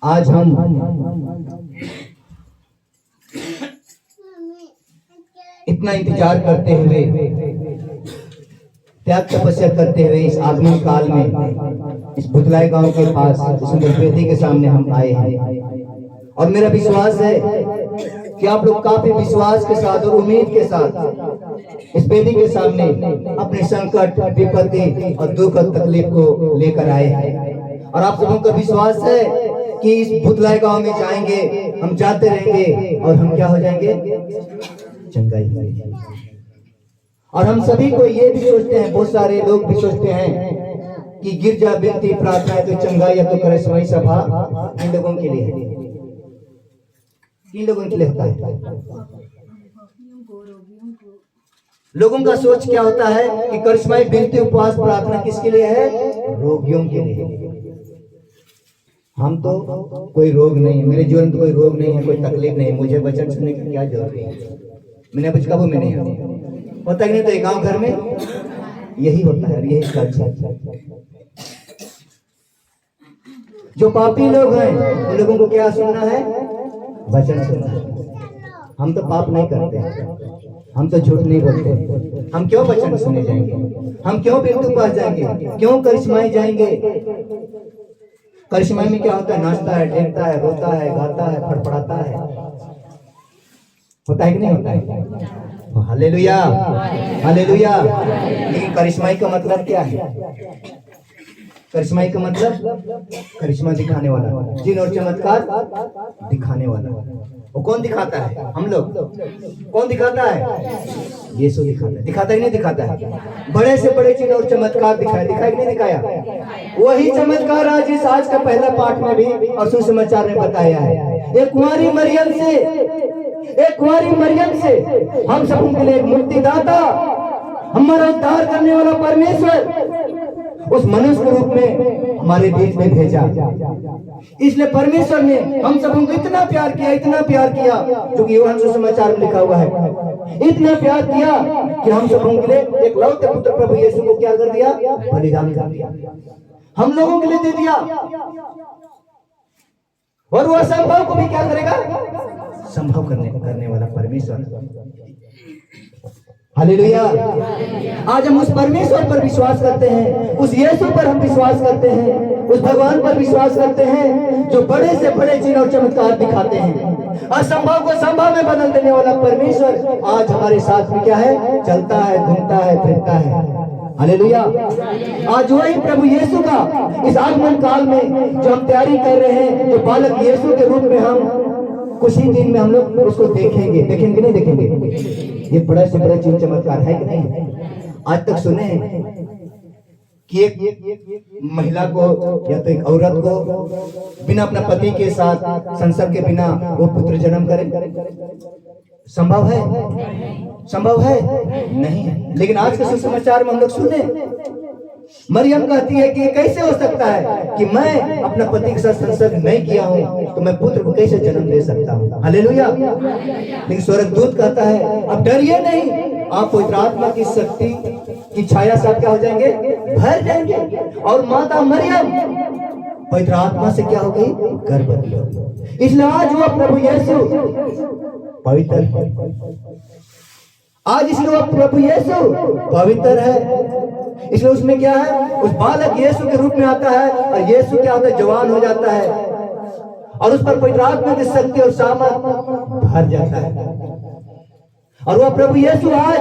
आज हम इतना इंतजार करते हुए, त्याग तपस्या करते हुए इस आगमन काल में इस भुतलाई गांव के पास सुंदर वेदी के सामने हम आए हैं। और मेरा विश्वास है कि आप लोग काफी विश्वास के साथ और उम्मीद के साथ इस वेदी के सामने अपने संकट, विपत्ति और दुख और तकलीफ को लेकर आए हैं। और आप सबों का विश्वास है कि इस भुतलाई गांव में जाएंगे, हम जाते रहेंगे और हम क्या हो जाएंगे, चंगाई हो जाएगी। और हम सभी को ये भी सोचते हैं, बहुत सारे लोग भी सोचते हैं कि गिरजा, विनती, प्रार्थना तो चंगाई या तो करिश्माई सभा इन लोगों के लिए है, इन लोगों के लिए होता है। लोगों का सोच क्या होता है कि करिश्माई, विनती, उपवास, प्रार्थना किसके लिए है, रोगियों के लिए। हम तो कोई रोग नहीं है, मेरे जीवन में कोई रोग नहीं है, कोई तकलीफ नहीं है, मुझे वचन सुनने की क्या जरूरत है। मैंने कुछ कबू में नहीं होता, नहीं तो एक गांव घर में यही होता है, यही सच है। जो पापी लोग हैं उन लोगों को क्या सुनना है, वचन सुनना है। हम तो पाप नहीं करते, हम तो झूठ नहीं बोलते, हम क्यों वचन सुने जाएंगे, हम क्यों बिंदु पास जाएंगे, क्यों करिश्माई जाएंगे। करिश्माई में क्या होता है, नाचता है, टेकता है, रोता है, गाता है, फड़फड़ाता है, होता है कि नहीं होता है। Hallelujah, hallelujah. लेकिन करिश्माई का मतलब क्या है, करिश्माई का मतलब करिश्मा दिखाने वाला, जिन और चमत्कार दिखाने वाला। वो कौन दिखाता है, हम लोग। कौन दिखाता है, यीशु दिखाता है। दिखाता ही नहीं दिखाता है, बड़े से बड़े चिन्ह और चमत्कार दिखाया, दिखाया कि नहीं दिखाया। वही चमत्कार आज का पहला पाठ में भी और सुसमाचार में बताया है। एक कुंवारी मरियम से हम सब के लिए एक मुक्तिदाता, हमारा उद्धार करने वाला परमेश्वर उस मनुष्य के रूप में हमारे बीच में भेजा। इसलिए परमेश्वर ने हम सबों को इतना प्यार किया, जो कि यूहन्ना सुसमाचार में लिखा हुआ है, इतना प्यार किया कि हम सबों के लिए एक लौते पुत्र प्रभु यीशु को क्या कर दिया, बलिदान कर दिया, हम लोगों के लिए दे दिया। और वो असंभव को भी क्या करेगा, संभव करने वाला परमेश्वर। हालेलुया। आज हम उस परमेश्वर पर विश्वास करते हैं, उस यीशु पर हम विश्वास करते हैं, उस भगवान पर विश्वास करते हैं जो बड़े से बड़े चिन्ह और चमत्कार दिखाते हैं। असंभव को संभव में बदल देने वाला परमेश्वर आज हमारे साथ में क्या है, चलता है, घूमता है, फिरता है। हालेलुया। आज वही प्रभु यीशु का इस आगमन काल में जो हम तैयारी कर रहे हैं, जो बालक यीशु के रूप में हम कुछ ही दिन में हम लोग उसको देखेंगे नहीं देखेंगे। ये बड़ा से बड़ा चिन्ह चमत्कार है कि नहीं। आज तक सुने कि एक महिला को या तो एक औरत को बिना अपना पति के साथ संसर्ग के बिना वो पुत्र जन्म करे, संभव है, संभव है नहीं है। लेकिन आज के सुसमाचार में हम लोग सुने, मरियम कहती है कि कैसे हो सकता है कि मैं अपना पति के साथ संसर्ग नहीं किया हूं, तो मैं पुत्र को कैसे जन्म दे सकता हूं। हालेलुया। लेकिन स्वर्गदूत कहता है अब डरिए नहीं, आप पवित्र आत्मा की शक्ति की छाया से क्या हो जाएंगे, भर जाएंगे। और माता मरियम पवित्र आत्मा से क्या हो गई, गर्भवती हो गई। इसलिए आज वो प्रभु यीशु पवित्र है, आज इसलिए वो प्रभु यीशु पवित्र है। इसलिए उसमें क्या है, उस बालक यीशु के रूप में आता है और यीशु क्या होता है, जवान हो जाता है और उस पर पवित्र आत्मा की शक्ति और सामर्थ भर जाता है। और वह प्रभु यीशु आज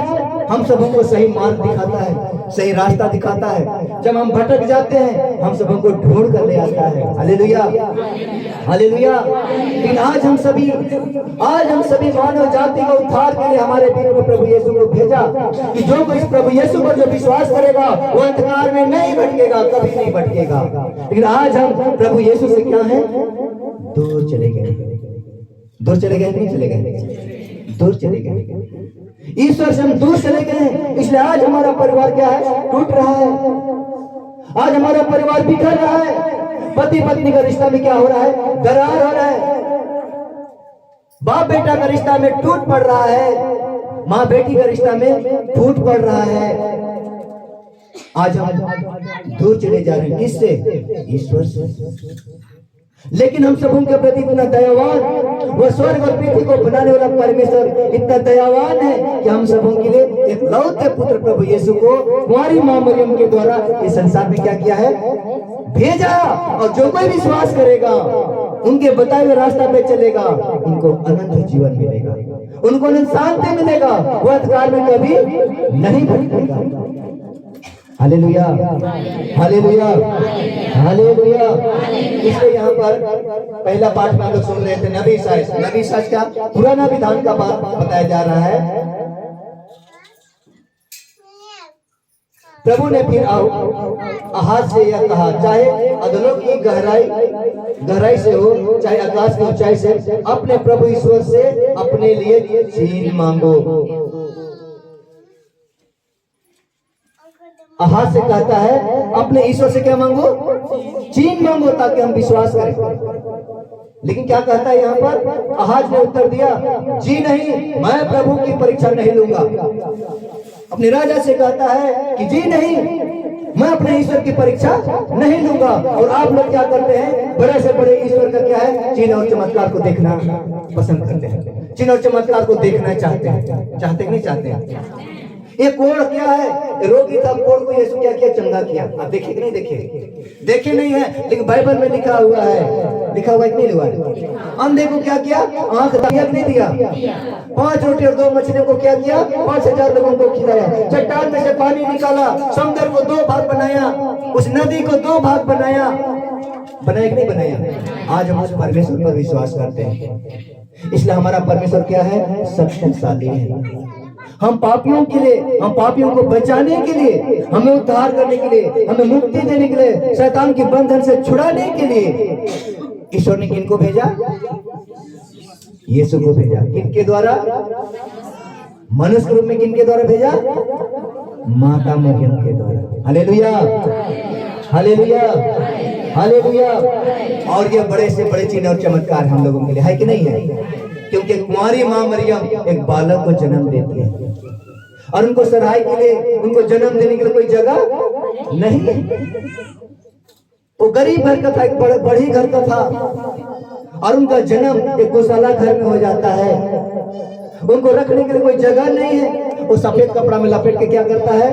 हम सबों को सही मार्ग दिखाता है, सही रास्ता दिखाता है। जब हम भटक जाते हैं हम सबों को ढूंढ कर ले आता है। Hallelujah, hallelujah. लेकिन आज हम सभी मानव जाति को उद्धार के लिए हमारे बीच में प्रभु यीशु को भेजा कि जो कोई इस प्रभु यीशु पर जो विश्वास करेगा वो अंधकार में नहीं भटकेगा, कभी नहीं भटकेगा। लेकिन आज हम प्रभु यीशु से क्या है, दूर चले गए, नहीं चले गए, दूर चले गए। ईश्वर से हम दूर चले गए। इसलिए आज हमारा परिवार क्या है, टूट रहा है। आज हमारा परिवार बिखर रहा है। पति पत्नी का रिश्ता में क्या हो रहा है, दरार हो रहा है। बाप बेटा का रिश्ता में टूट पड़ रहा है, माँ बेटी का रिश्ता में फूट पड़ रहा है। आज हम दूर चले जा रहे हैं, किससे, ईश्वर से। लेकिन हम सबों के प्रति इतना दयावान, वह स्वर्ग और पृथ्वी को बनाने वाला परमेश्वर इतना दयावान है कि हम सबों के लिए एक लौते पुत्र प्रभु यीशु को कुंवारी मां मरियम के द्वारा इस संसार में क्या किया है, भेजा। और जो कोई विश्वास करेगा, उनके बताए हुए रास्ता पे चलेगा, उनको अनंत जीवन मिलेगा, उनको अनंत शांति मिलेगा, वह अंधकार में कभी नहीं भटकेगा। Hallelujah, hallelujah, hallelujah. इसलिए यहाँ पर पहला पाठ में हम लोग सुन रहे थे नबी साइज का पुराना विधान का बात बताया जा रहा है। प्रभु ने फिर आहाज से यह कहा, चाहे अधलोक की गहराई से हो, चाहे आकाश की ऊंचाई से, अपने प्रभु ईश्वर से अपने लिए चीन मांगो। आहाज से कहता है अपने ईश्वर से क्या मांगो, चीन मांगो, ताकि हम विश्वास करें। लेकिन क्या कहता है यहाँ पर, आहाज ने उत्तर दिया, जी नहीं, मैं प्रभु की परीक्षा नहीं लूंगा। अपने राजा से कहता है कि जी नहीं, मैं अपने ईश्वर की परीक्षा नहीं लूंगा। और आप लोग क्या करते हैं, बड़े से बड़े ईश्वर का क्या है, चिन्ह और चमत्कार को देखना पसंद करते हैं, चिन्ह और चमत्कार को देखना चाहते हैं, चाहते नहीं चाहते हैं। ये कोड़ क्या है, रोगी था, कोड़ को यीशु क्या किया, चंगा किया। आप देखे कि नहीं देखे, देखे नहीं है, लेकिन बाइबल में लिखा हुआ है, लिखा हुआ है कि नहीं हुआ है। अंधे को क्या किया, आंख दिया नहीं दिया, 5 रोटी और 2 मछलियों को क्या किया, 5000 लोगों को खिलाया। चट्टान में से पानी निकाला, समुद्र को 2 भाग बनाया, उस नदी को 2 भाग बनाया, बनाया कि नहीं बनाया। आज हम उस परमेश्वर पर विश्वास करते हैं, इसलिए हमारा परमेश्वर क्या है, शक्तिशाली है। हम पापियों के लिए, हम पापियों को बचाने के लिए, हमें उद्धार करने के लिए, हमें मुक्ति देने के लिए, शैतान के बंधन से छुड़ाने के लिए ईश्वर ने किनको भेजा, यीशु को भेजा। किनके द्वारा, मनुष्य रूप में किनके द्वारा भेजा, माता मरियम के द्वारा। Hallelujah, hallelujah, hallelujah. और ये बड़े से बड़े चिन्ह और चमत्कार हम लोगों के लिए है कि नहीं है, क्योंकि कुंवारी मां मरियम एक बालक को जन्म देती है और उनको सराय के लिए, उनको जन्म देने के लिए कोई जगह नहीं है। वो गरीब घर का था, एक बड़ी घर का था, और उनका जन्म एक गौशाला घर में हो जाता है। उनको रखने के लिए कोई जगह नहीं है। वो सफेद कपड़ा में लपेट के क्या करता है,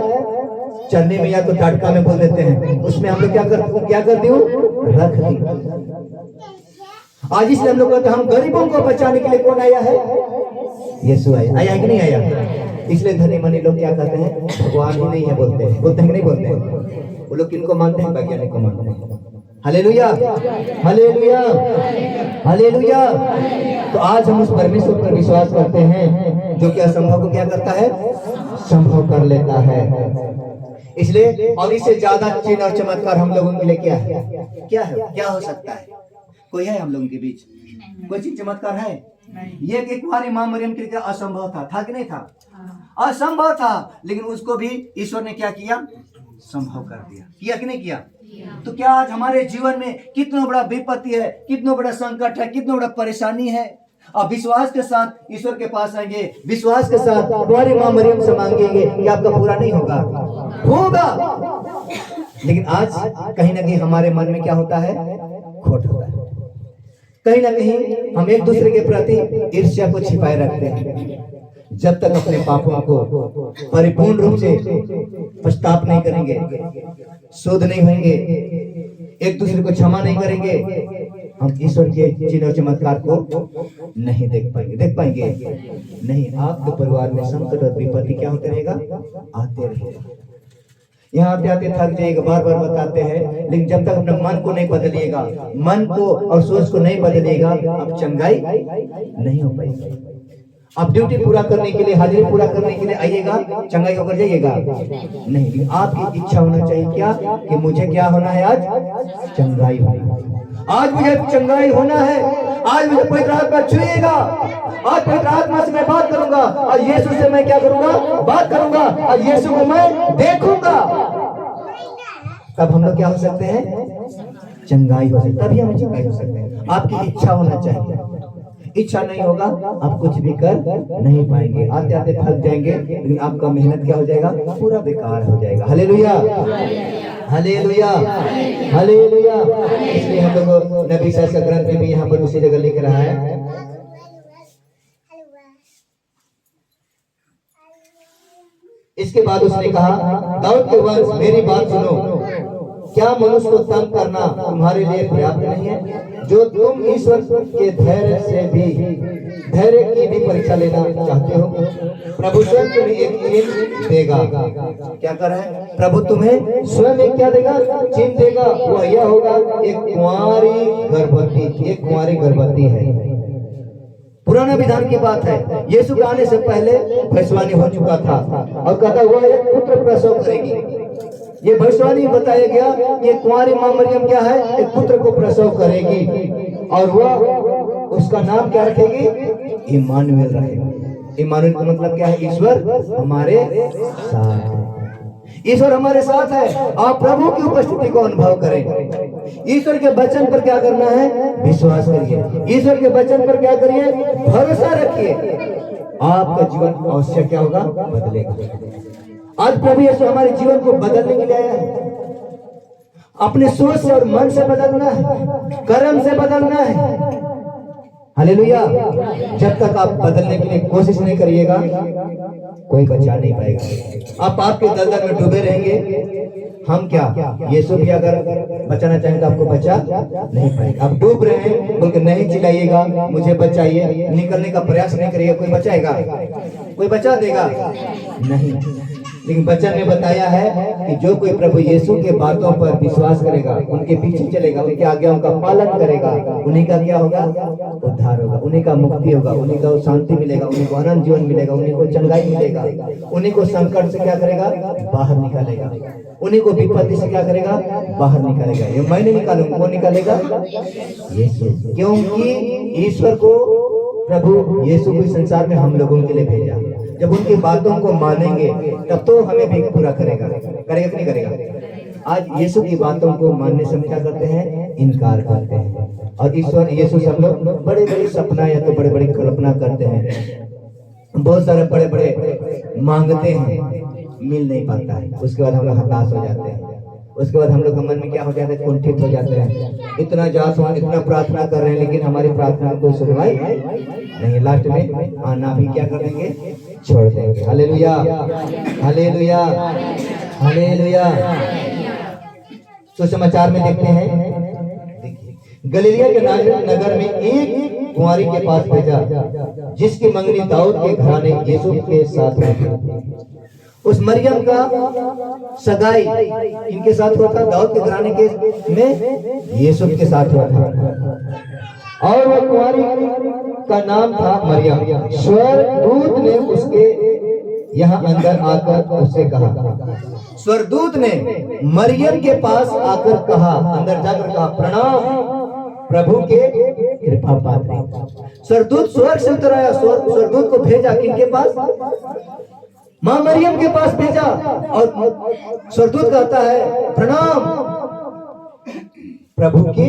चन्ने में या तो टाटका में बोल देते हैं, उसमें हम लोग क्या करती हूँ, रख दी। आज इसलिए हम लोग कहते हैं, हम गरीबों को बचाने के लिए कौन आया है, यीशु आया। आया कि नहीं आया। इसलिए धनी मनी लोग क्या कहते हैं, भगवान ही नहीं है, बोलते हैं कि नहीं बोलते हैं। वो लोग किनको मानते हैं, वैज्ञानिक को मानते हैं। Hallelujah, hallelujah, hallelujah. तो आज हम उस परमेश्वर पर विश्वास करते हैं जो कि असंभव को क्या करता है, संभव कर लेता है। इसलिए और इससे ज्यादा चिन्ह और चमत्कार हम लोगों के लिए क्या है, क्या है, क्या हो सकता है। कोई है हम लोगों के बीच, कोई चीज चमत्कार है? ये कि कुंवारी मां मरियम के लिए असंभव था कि नहीं था, असंभव था, लेकिन उसको भी ईश्वर ने क्या किया, संभव कर दिया। किया कि नहीं किया। तो क्या आज हमारे जीवन में कितना बड़ा विपत्ति है, कितना बड़ा संकट है, कितना बड़ा परेशानी है, आप विश्वास के साथ ईश्वर के पास आएंगे, विश्वास के साथ कुंवारी मां मरियम से मांगेंगे कि आपका पूरा नहीं होगा, होगा। लेकिन आज कहीं ना कहीं हमारे मन में क्या होता है, खोट होता है। कहीं ना कहीं हम एक दूसरे के प्रति ईर्ष्या को छिपाए रखते हैं। जब तक अपने पापों को परिपूर्ण रूप से पश्चाताप नहीं करेंगे, शुद्ध नहीं होंगे, एक दूसरे को क्षमा नहीं करेंगे, हम ईश्वर के चिन्ह और चमत्कार को नहीं देख पाएंगे नहीं। आपके परिवार में संकट और विपत्ति क्या होते रहेगा, आते रहेगा। यहाँ आते आते थक जाएगा, बार बार बताते हैं, लेकिन जब तक अपने मन को नहीं बदलिएगा, मन को और सोच को नहीं बदलिएगा, आप चंगाई नहीं हो पाएगी। आप ड्यूटी पूरा करने के लिए, हाजिरी पूरा करने के लिए आइएगा, चंगाई होकर जाइएगा नहीं। आपकी इच्छा होना चाहिए क्या, कि मुझे क्या होना है, आज चंगाई होना है, आज मुझे चंगाई होना है, आज मुझे पवित्र आत्मा छुएगा, आज पवित्र आत्मा से मैं बात करूंगा, और यीशु से मैं क्या करूंगा, बात करूंगा, और यीशु को मैं देखूंगा। तब हम लोग क्या हो सकते हैं, चंगाई हो सकते हैं, तभी हम चंगाई हो सकते हैं। आपकी इच्छा होना चाहिए, इच्छा नहीं होगा आप कुछ भी कर नहीं पाएंगे, आते आते थक जाएंगे, लेकिन आपका मेहनत क्या हो जाएगा, पूरा बेकार हो जाएगा। Hallelujah, hallelujah, hallelujah. इसलिए हम लोग नबी साहब का ग्रंथ में भी यहाँ पर उसी जगह लिख रहा है। इसके बाद उसने कहा, दाऊद के वंश मेरी बात सुनो, क्या मनुष्य को तंग करना तुम्हारे लिए पर्याप्त नहीं है? जो तुम ईश्वर के धैर्य से भी धैर्य की भी परीक्षा लेना चाहते हो, प्रभु स्वयं तुम्हें एक चिन्ह देगा। क्या कर रहा है प्रभु? तुम्हें स्वयं एक क्या देगा? चिन्ह देगा। वह यह होगा, एक कुंवारी गर्भवती, एक कुंवारी गर्भवती है। पुराना विधान की बात है। यीशु के आने से पहले भविष्यवाणी हो चुका था और कहता वह एक पुत्र प्रसव करेगी। ये भविष्यवाणी बताया गया, ये कुंवारी मां मरियम क्या है? एक पुत्र को प्रसव करेगी और वह उसका नाम क्या रखेगी? इम्मानुएल रखेगी। इम्मानुएल का मतलब क्या है? ईश्वर हमारे साथ है। ईश्वर हमारे साथ है। आप प्रभु की उपस्थिति को अनुभव करें। ईश्वर के वचन पर क्या करना है? विश्वास करिए। ईश्वर के वचन पर क्या करिए? भरोसा रखिए। आपका जीवन अवश्य क्या होगा? बदलेगा। आज प्रभु यीशु हमारे जीवन को बदलने के लिए आया है। अपने सोच से और मन से बदलना है, कर्म से बदलना है। हालेलुया। जब तक आप बदलने के लिए कोशिश नहीं करिएगा, कोई बचा नहीं पाएगा। आप पाप के दलदल में डूबे रहेंगे। हम क्या, यीशु भी अगर बचाना चाहें तो आपको बचा नहीं पाएगा। आप डूब रहे हैं बोल के नहीं चिल्लाइएगा मुझे बचाइए, निकलने का प्रयास नहीं करिएगा। कोई बचाएगा? कोई बचा देगा? नहीं। लेकिन वचन में बताया है कि जो कोई प्रभु यीशु के बातों पर विश्वास करेगा, उनके पीछे चलेगा, उनकी आज्ञाओं का पालन करेगा, उन्हीं का क्या होगा? उद्धार होगा, उन्हीं का मुक्ति होगा, उन्हीं को शांति मिलेगा, उन्हीं को अनंत जीवन मिलेगा, उन्हीं को चंगाई मिलेगा, उन्हीं को संकट से क्या करेगा? बाहर निकालेगा, उन्हीं को विपत्ति से क्या करेगा? बाहर निकालेगा। ये मैं नहीं निकालूंगा, कौन निकालेगा? यीशु। क्योंकि ईश्वर को प्रभु यीशु को संसार में हम लोगों के लिए भेजा। जब उनकी बातों को मानेंगे तब तो हमें भी पूरा करेगा। करेगा कि नहीं करेगा? आज यीशु की बातों को मानने से हम क्या करते हैं? इनकार करते हैं। और ईश्वर यीशु से हम लोग बड़े बड़े सपना या तो बड़े बड़े कल्पना करते हैं, बहुत सारे बड़े बड़े मांगते हैं, मिल नहीं पाता है। उसके बाद हम लोग हताश हो जाते हैं। उसके बाद हम लोग के मन में क्या हो जाता है? कुंठित हो जाते हैं। इतना जास इतना प्रार्थना कर रहे हैं लेकिन हमारी प्रार्थना को कोई सुनवाई नहीं। लास्ट में आना भी क्या कर देंगे? छोड़ देंगे। Hallelujah, hallelujah, hallelujah. सुसमाचार में देखते हैं, गलीलिया के नाजरत नगर में एक कुंवारी के पास भेजा जिसकी मंगनी दाऊद के घराने यीशु के साथ हुई। उस मरियम का सगाई इनके साथ हुआ था, दाऊद के घराने के में यीशु के साथ हुआ था और वह कुंवारी का नाम था मरियम। स्वर्गदूत ने उसके यहाँ अंदर आकर उससे कहा, स्वर्गदूत ने मरियम के पास आकर कहा, अंदर जाकर कहा, प्रणाम प्रभु के कृपा पात्री। स्वर्गदूत स्वर्ग से उतर आया, स्वर्गदूत को भेजा किनके पास? मां मरियम के पास भेजा और स्वर्गदूत कहता है, प्रणाम प्रभु की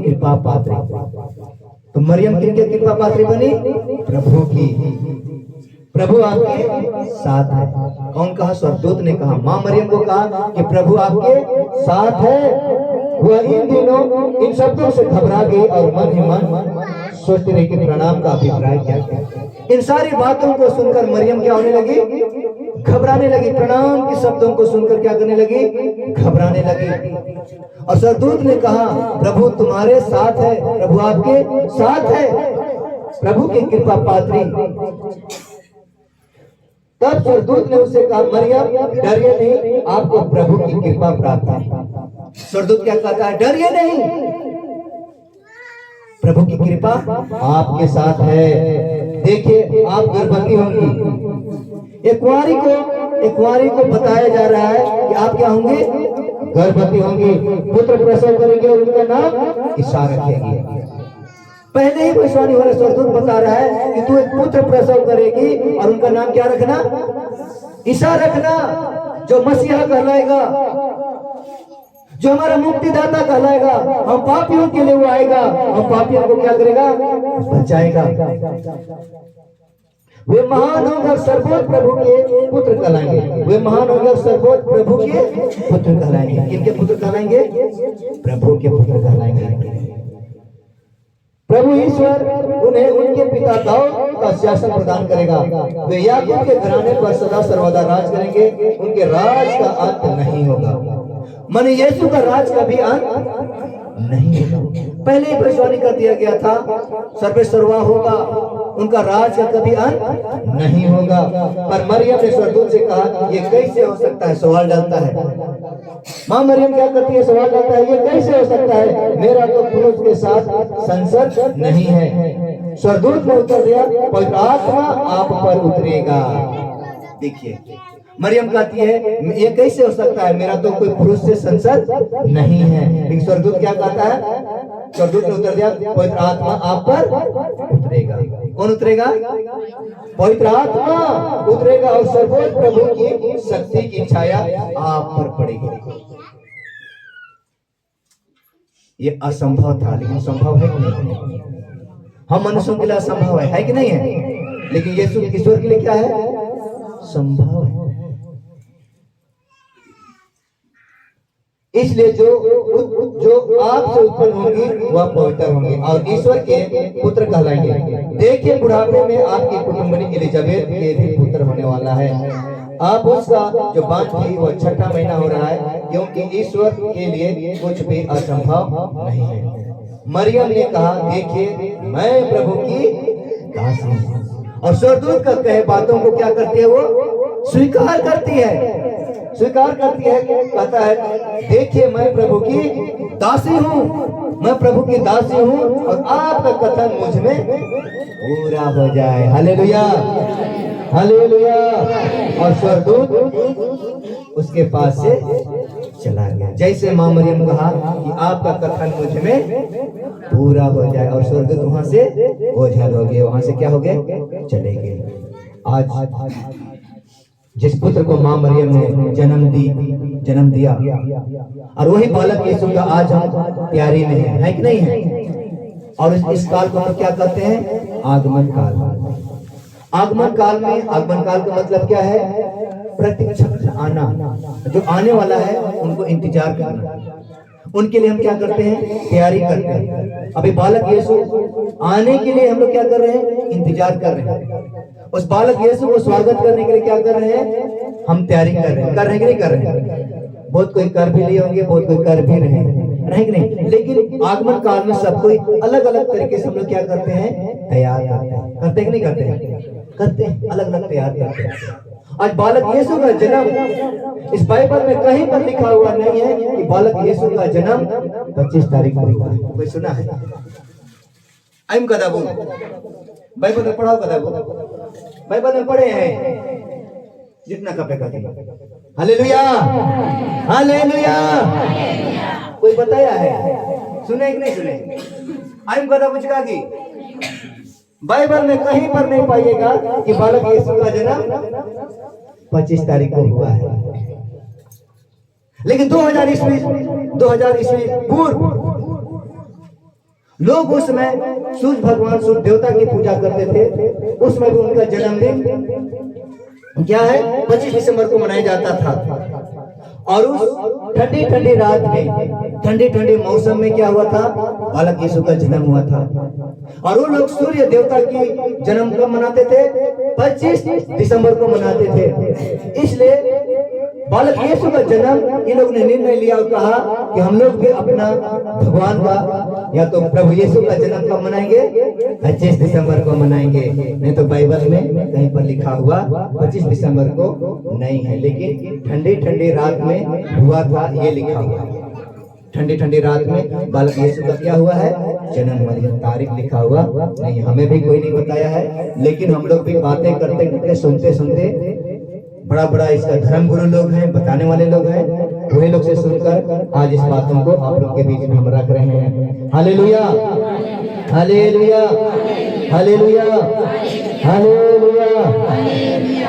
कृपा पात्री। तो मरियम किनके कृपा पात्री बनी? प्रभु की। प्रभु आपके साथ है। कौन कहा? स्वर्गदूत ने कहा। मां मरियम को कहा कि प्रभु आपके साथ है। वह इन दिनों इन शब्दों से घबरा गई और मन ही मन सोचते रहे कि प्रणाम का अभिप्राय क्या है। इन सारी बातों को सुनकर मरियम क्या होने लगी? घबराने लगी। प्रणाम के शब्दों को सुनकर क्या करने लगी? घबराने लगी। और स्वर्गदूत ने कहा, प्रभु तुम्हारे साथ है, प्रभु आपके साथ है, प्रभु की कृपा पात्री। तब स्वर्गदूत ने उससे कहा, मरियम डरिए नहीं, आपको प्रभु की कृपा प्राप्त है। स्वर्गदूत क्या कहता है? डरिए नहीं, प्रभु की कृपा आपके साथ है। देखिए आप गर्भवती होंगी। एक कुंवारी को बताया जा रहा है कि आप क्या होंगे? गर्भवती होंगी, पुत्र प्रसव करेंगे और उनका नाम ईसा रखेंगे। पहले ही भविष्यवाणी हो रहा है, स्वर्गदूत बता रहा है कि तू एक पुत्र प्रसव करेगी और उनका नाम क्या रखना? ईसा रखना, जो मसीहा कहलाएगा, जो हमारा मुक्तिदाता कहलाएगा। हम पापियों के लिए वो आएगा, हम पापियों को क्या करेगा? बचाएगा। वे महान होंगे और सर्वोच्च प्रभु के पुत्र कहलाएंगे। वे महान होंगे और सर्वोच्च प्रभु के पुत्र कहलाएंगे। किनके पुत्र कहलाएंगे? प्रभु के पुत्र कहलाएंगे। प्रभु ईश्वर उन्हें उनके पिता दाऊद का शासन प्रदान करेगा। वे याकूब के घराने पर सदा सर्वदा राज करेंगे। उनके राज का अंत नहीं होगा। माने यीशु का राज का भी अंत नहीं होगा। पहले ही भविष्यवाणी कर दिया गया था, सर्वेसर्वा होगा, उनका राज का कभी अंत नहीं होगा। पर मरियम ने स्वर्गदूत से कहा, ये कैसे हो सकता है? सवाल डालता है। माँ मरियम क्या करती है? सवाल डालता है, ये कैसे हो सकता है? मेरा तो पुरुष के साथ संसर्ग नहीं है। स्वर्गदूत ने उत्तर दिया, पवित्र आत्मा आप पर उतरेगा। देखिए, मरियम कहती है, ये कैसे हो सकता है? मेरा तो कोई पुरुष से संसर्ग नहीं है। लेकिन स्वर्गदूत क्या कहता है? स्वर्गदूत ने उत्तर दिया, पवित्र आत्मा आप पर उतरेगा। कौन उतरेगा? पवित्र आत्मा उतरेगा और सर्वोच्च प्रभु की शक्ति की छाया आप पर पड़ेगी। ये असंभव था, लेकिन संभव है कि नहीं? हम मनुष्यों के लिए असंभव है कि नहीं है? लेकिन यीशु ईश्वर के लिए क्या है? संभव है। इसलिए जो आपसे उत्पन्न होंगी वह पवित्र होंगी और ईश्वर के पुत्र कहलाएंगे। देखिए, बुढ़ापे में आपकी कुटुंबनी एलिजाबेथ के भी पुत्र होने वाला है। आप उसका जो बात थी वह 6वां महीना हो रहा है, क्योंकि ईश्वर के लिए कुछ भी असंभव नहीं है। मरियम ने कहा, देखिए मैं प्रभु की दासी हूं। और स्वर्गदूत का कहे बातों को क्या करती है? वो स्वीकार करती है। स्वीकार करती है, कहता है, देखिए मैं प्रभु की दासी हूँ, मैं प्रभु की दासी हूँ और आपका कथन मुझ में पूरा हो जाए। Hallelujah, hallelujah. और स्वर्गदूत उसके पास से चला गया। जैसे माँ मरियम कहा कि आपका कथन मुझ में पूरा हो जाए, और स्वर्गदूत वहां से ओझल हो गए, वहां से क्या हो गए? चले गए। आज जिस पुत्र को माँ मरियम ने जन्म दिया, और वही बालक यीशु का आज हम तैयारी में है कि नहीं है? और इस काल को हम क्या कहते हैं? आगमन काल। आगमन काल में, आगमन काल का मतलब क्या है? प्रतीक्षा, आना। जो आने वाला है उनको इंतजार करना। उनके लिए हम क्या करते हैं? तैयारी करते हैं। अभी बालक यीशु आने के लिए हम लोग क्या कर रहे हैं? इंतजार कर रहे हैं। उस बालक यीशु को स्वागत करने के लिए क्या कर रहे हैं? हम तैयारी कर रहे हैं। कर रहे हैं कि नहीं कर रहे हैं? बहुत कोई कर भी लिए होंगे, बहुत कोई कर भी रहे कि नहीं। लेकिन आगमन काल में सब कोई अलग अलग तरीके से हम लोग क्या करते हैं? तैयार करते हैं। करते हैं कि नहीं करते हैं? करते हैं, अलग अलग तैयार करते हैं। आज बालक यीशु का जन्म इस बाइबल में कहीं पर लिखा हुआ नहीं है कि बालक यीशु का जन्म 25 तारीख को हुआ है। कोई सुना है? आइम कदाबू बाइबल में पढ़ाओ, कदाबू बाइबल में पढ़े हैं जितना कपे का। Hallelujah, hallelujah. कोई बताया है? सुने कि नहीं सुने? आइम कदाबू चिका की बाइबल में कहीं पर नहीं पाइएगा कि बालक यीशु का जन्म 25 तारीख को हुआ है। लेकिन 2000 ईस्वी पूर्व लोग उसमें सूर्य भगवान, सूर्य देवता की पूजा करते थे। उसमें भी उनका जन्मदिन क्या है? 25 दिसंबर को मनाया जाता था। और उस ठंडी ठंडी रात में, ठंडी ठंडी मौसम में क्या हुआ था? बालक यीशु का जन्म हुआ था। और वो लोग सूर्य देवता की जन्म कब मनाते थे? 25 दिसंबर को मनाते थे। इसलिए बालक यीशु का जन्म इन लोग ने निर्णय लिया और कहा कि हम लोग भी अपना भगवान का या तो प्रभु यीशु का जन्म कब मनाएंगे? 25 दिसंबर को मनाएंगे। नहीं तो बाइबल में कहीं पर लिखा हुआ 25 दिसंबर को नहीं है। लेकिन ठंडी ठंडी रात में हुआ था, ये लिखा हुआ है। ठंडी ठंडी रात में बालक यीशु का क्या हुआ है? जन्म हुआ। लेकिन तारीख लिखा हुआ नहीं, हमें भी कोई नहीं बताया है। लेकिन हम लोग भी बातें करते करते, सुनते सुनते, बड़ा बड़ा इसका धर्म गुरु लोग हैं, बताने वाले लोग हैं, वही लोग से सुनकर आज इस बातों को आप लोग के बीच में हम रख रहे हैं। Hallelujah, hallelujah, hallelujah, hallelujah.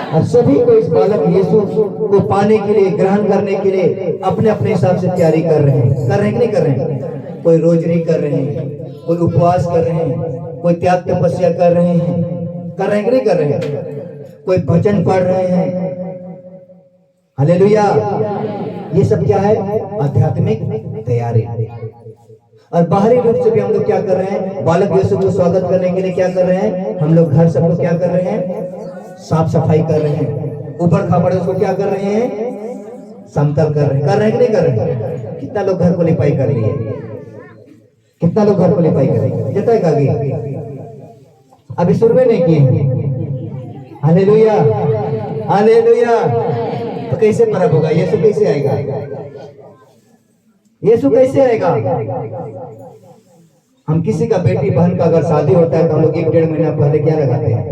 और सभी को इस बालक यीशु को पाने के लिए, ग्रहण करने के लिए अपने अपने हिसाब से तैयारी कर रहे हैं। कर रहे हैं कि नहीं कर रहे हैं? कोई रोजरी कर रहे हैं, कोई उपवास कर रहे हैं, कोई त्याग तपस्या कर रहे हैं, कर रहे हैं कि नहीं कर रहे हैं? कोई भजन पढ़ रहे हैं, हालेलुया। ये सब क्या है? आध्यात्मिक तैयारी। और बाहरी रूप से भी हम लोग क्या कर रहे हैं? बालक यीशु को स्वागत करने के लिए क्या कर रहे हैं? हम लोग घर सबको क्या कर रहे हैं? साफ सफाई कर रहे हैं। ऊपर खापड़ उसको क्या कर रहे हैं? समतल कर रहे हैं। कर रहे हैं कि नहीं कर रहे हैं? कितना लोग घर को लिपाई कर लिए? कितना लोग घर को लिपाई कर लिए? जितना कागी अभी शुरू नहीं किए। Hallelujah, hallelujah. तो कैसे परब होगा? यीशु कैसे आएगा? यीशु कैसे आएगा? हम किसी का बेटी बहन का अगर शादी होता है तो हम लोग 1-1.5 महीना पहले क्या लगाते हैं?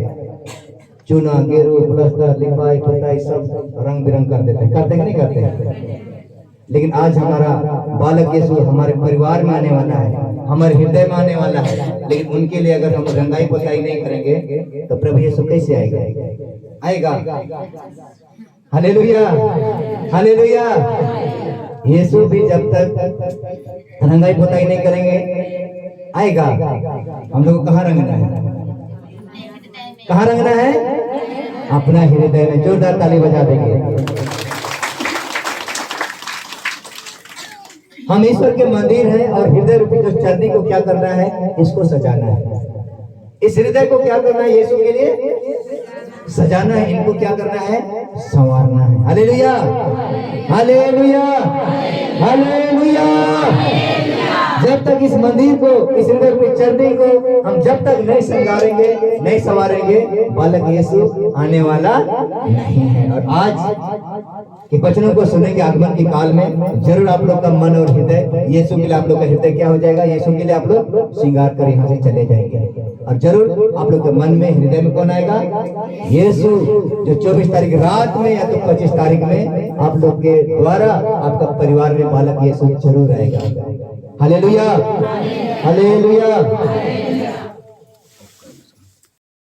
चूना, गेरू, प्लास्टर, लिपाई पुताई सब रंग बिरंग कर देते हैं। करते हैं नहीं करते? लेकिन आज हमारा बालक यीशु हमारे परिवार में आने वाला है, हमारे हृदय में आने वाला है। लेकिन उनके लिए अगर हम रंगाई पुताई नहीं करेंगे तो प्रभु यीशु कैसे आएगा? आएगा। Hallelujah, hallelujah. यीशु भी जब तक रंगाई पुताई नहीं करेंगे आएगा। हम लोग को कहाँ रंगना है? कहाँ रंगना है? अपना हृदय में। जोरदार ताली बजा देंगे। हम ईश्वर के मंदिर हैं और हृदय रूपी जो चरनी को क्या करना है? इसको सजाना है। इस हृदय को क्या करना है? यीशु के लिए सजाना है। इनको क्या करना है? संवारना है। Hallelujah, hallelujah, hallelujah. जब तक इस मंदिर को, इस हृदय रूपी चरनी को हम जब तक नहीं संगारेंगे, नहीं संवारेंगे, बालक यीशु आने वाला नहीं है। और आज के वचनों को सुनेंगे आगमन के काल में, जरूर आप लोग का मन और हृदय यीशु के लिए, आप लोग का हृदय क्या हो जाएगा? यीशु के लिए आप लोग श्रृंगार कर यहाँ से चले जाएंगे। और जरूर आप लोग के मन में, हृदय में कौन आएगा? यीशु, जो 24 तारीख रात में या तो 25 तारीख में आप लोग के द्वारा आपका परिवार में बालक यीशु जरूर आएगा। Hallelujah, hallelujah.